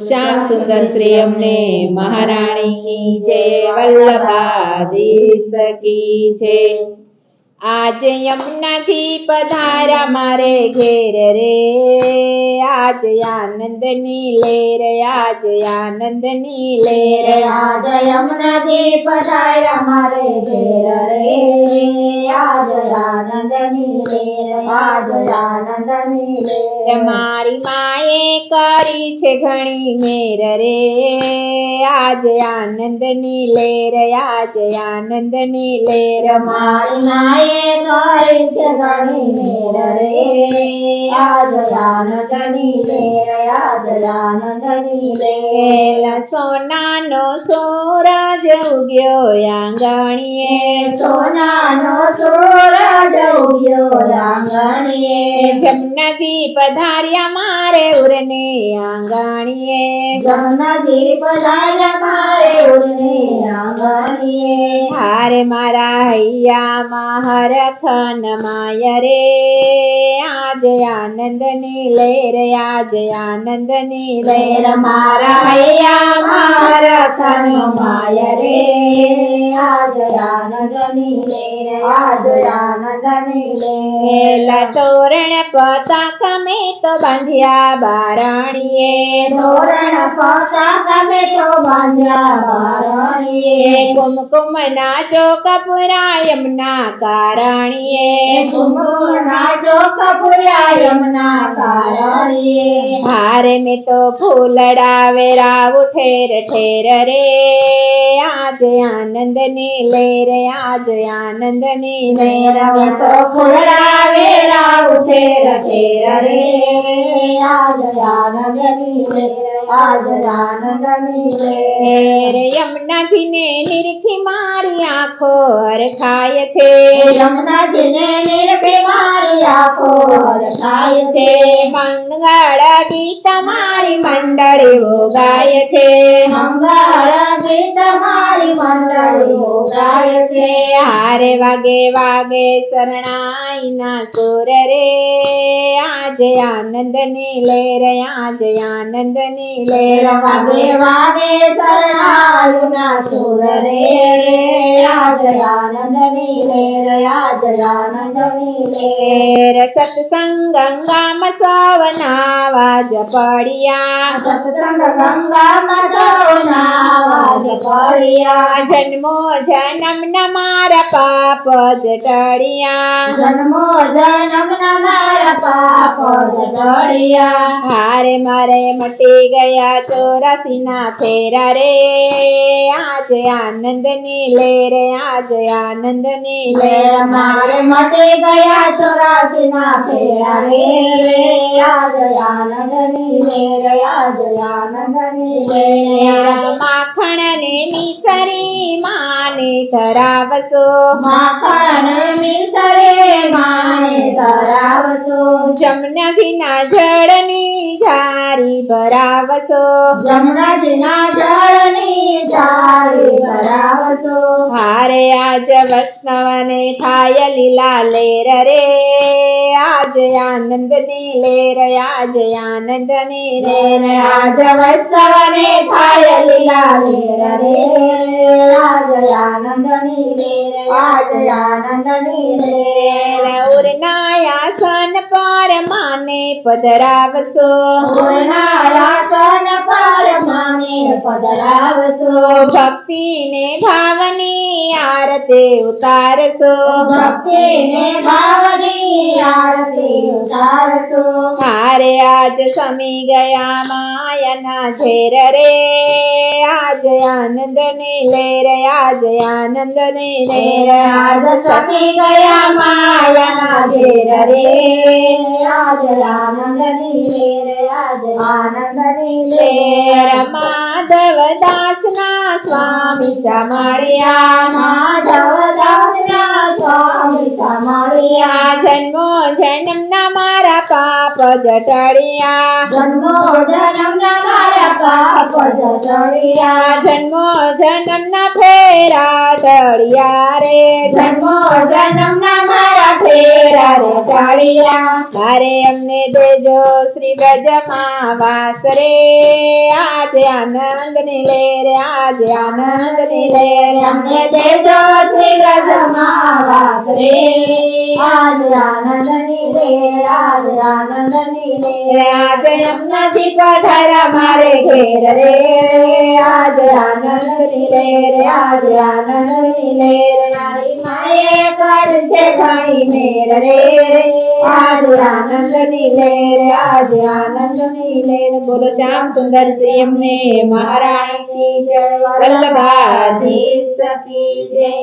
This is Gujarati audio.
શ્યામ સુંદર શ્રી અમને મહારાણી જય વલ્લભાધીશ કી જય। આજ યમુનાજી પધાર્યા મારે ઘેર રે, આજ આનંદની લહેર, આજ આનંદની લહેર, આજ યમુનાજી પધાર્યા મારે ઘેર રે, આજ આનંદની લહેર, આજ આનંદની લહેર। મારી માએ કરી છે ઘણી મેર રે, આજ આનંદની લહેર, આજ આનંદની લહેર, મારી માએ કરી છે ઘણી મેર રે, આજ આનંદની લહેર, આજ આનંદની લહેર। સોનાનો સૂરજ ઉગ્યો આંગણીએ, સોનાનો સૂરજ ઉગ્યો આંગણીએ, જમનાજી પધાર્યા મારે ઉરને આંગણીએ, જમનાજી પધાર્યા મારે ઉરને આંગણીએ। હારે મારા હૈયામાં હરખન માય રે, આજ આનંદની લહેર, આજ આનંદની લહેર, મારા હૈયામાં હરખન માય રે, આજ આનંદની લહેર, આજ આનંદની લહેર। તોરણ પતાક મેં તો બાંધ્યા બારણીએ, તોરણ પતાક મેં તો બાંધ્યા બારણીએ, કુમકુમના ચોક પુરા યમુના કારણીએ, કુમકુમના ચોક પુરા યમુના કારણીએ। હારે મેં તો ફૂલડા વેરાવું ઠેર ઠેર રે, આજ આનંદની લહેર, આજ આનંદની લહેર, મેં તો ફૂલડા વેરાવું ઠેર ઠેર રે, આજ આનંદની લહેર, આજ આનંદની લહેર। યમુનાજીને નિરખી મારી આંખો હરખાય છે, યમુનાજીને નિરખી મારી આંખો હરખાય છે, મંગળ ગીત મારી મંડળીઓ ગાય છે, મંગળ ગીત મારી મંડળીઓ ગાય છે। હારે વાગે વાગે શરણાઈના સુર રે, આજ આનંદની લહેર, આજ આનંદની લહેર, વાગે વાગે શરણાઈના સુર રે, આજ આનંદની લહેર, આજ આનંદની લહેર। સત્સંગ ગંગામાં સવના વાજ પડ્યા, સત્સંગ ગંગામાં સૌના વાજ પડ્યા, જન્મો જન્મના મારા પાપ જ ટળ્યા, જન્મો જન્મના મારા પાપ જ ટળ્યા। હારે મારે મટી ગયા 84 ના ફેરા રે, આજ આનંદની લહેર, આજ આનંદની લહેર, મારે મટી ગયા 84 ના ફેરા રે, આજ આનંદની લહેર, આજ આનંદની લહેર। માખણ ને મિસરી માને ધરાવશો, માખણ મિસરે માને ધરાવશો, જમનાજીના જળની જારી ભરાવશો, જમનાજીના જળની જારી ભરાવશો। હારે આજ વૈષ્ણવને થાય લીલા લહેર રે, આજ આનંદની લહેર, આજ આનંદની લહેર, આજ વૈષ્ણવને થાય લીલા લહેર રે, આજ આનંદની લહેર, આજ આનંદની લહેર। ઉરનાયાસન પર માને પધરાવશો, ઉરનાયાસન પર માને પધરાવશો, ભક્તિને ભાવની આરતી ઉતારશો, ભક્તિને ભાવની આરતી ઉતારશો। હારે આજ સમી ગયા માયાના ઝેર રે, આજ આનંદની લહેર, આજ આનંદની લહેર, આજ સમી ગયા માયાના ઝેર રે, આજ આનંદની લહેર, આજ આનંદની લહેર। માધવદાસના સ્વામી મળ્યા, માધવદાસના સ્વામી મળ્યા, જન્મો જન્મના મારા પાપ જ ટળ્યા, જન્મો જન્મના મારા પાપ જ ટળ્યા, જન્મો જન્મના ફેરા ટળ્યા રે, જન્મો જન્મના મારા ફેરા મારે ટાળિયા મારે અમને દેજો શ્રી બ્રજમાં વાસ રે આજે આનંદની લહેર આજે આનંદની લહેર અમને દેજો શ્રી વ્રજમાં વાસ રે આજ આનંદની લહેર આજ આનંદની લહેર આજે યમુનાજી પધારા મારે ઘેર રે આજે આનંદની લહેર આજે આનંદની લહેર મારી માએ કરશે ઘણી મેર રે આજ આનંદની લહેર આજ આનંદની લહેર બોલો શ્યામ સુંદર શ્રી અમને મહારાણી કી જય વલ્લભાધીશ કી જય